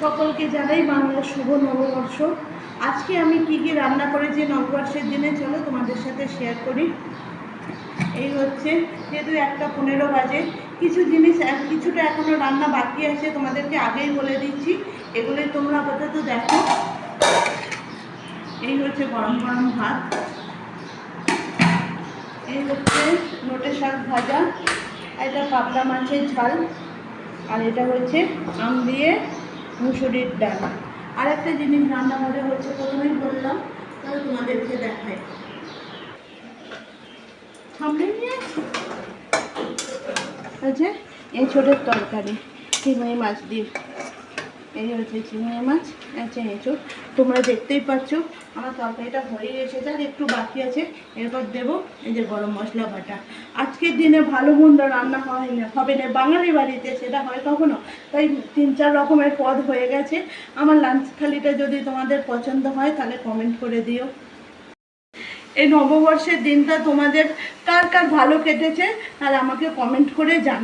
সকলকে জানাই বাংলার শুভ নববর্ষ। আজকে আমি কি কি রান্না করেছি নববর্ষের দিনে, চলো তোমাদের সাথে শেয়ার করি। এই হচ্ছে, যেহেতু 1:15 বাজে, কিছু জিনিস কিছুটা এখনও রান্না বাকি আছে, তোমাদেরকে আগেই বলে দিচ্ছি। এগুলোই তোমরা আপাতত দেখো। এই হচ্ছে গরম গরম ভাত, এই হচ্ছে নোটে শাক ভাজা, এটা পাবদা মাছের ঝাল, আর এটা হচ্ছে আম দিয়ে মুসুরির ডাল। আর একটা জিনিস রান্নাঘরে হচ্ছে, প্রথমেই বললাম, তাহলে তোমাদেরকে দেখাই। সামনে নিয়ে হচ্ছে এঁচোড়ের তরকারি, চিংড়ি মাছ দিয়ে। এই হচ্ছে চিংড়ি মাছ, আচ্ছা এঁচোড়। তোমরা দেখতেই পাচ্ছ আমার তরকারিটা হয়ে এসেছে, আর একটু বাকি আছে। এরপর দেবো এই যে গরম মশলা বাটা। আজকের দিনে ভালো মন্দ রান্না হয় না, হবে না, বাঙালি বাড়িতে সেটা হয় কখনো, তাই 3-4 রকমের পদ হয়ে গেছে। আমার লাঞ্চ থালিটা যদি তোমাদের পছন্দ হয় তাহলে কমেন্ট করে দিও। এই নববর্ষের দিনটা তোমাদের কার কার ভালো কেটেছে, আর আমাকে কমেন্ট করে জানাও।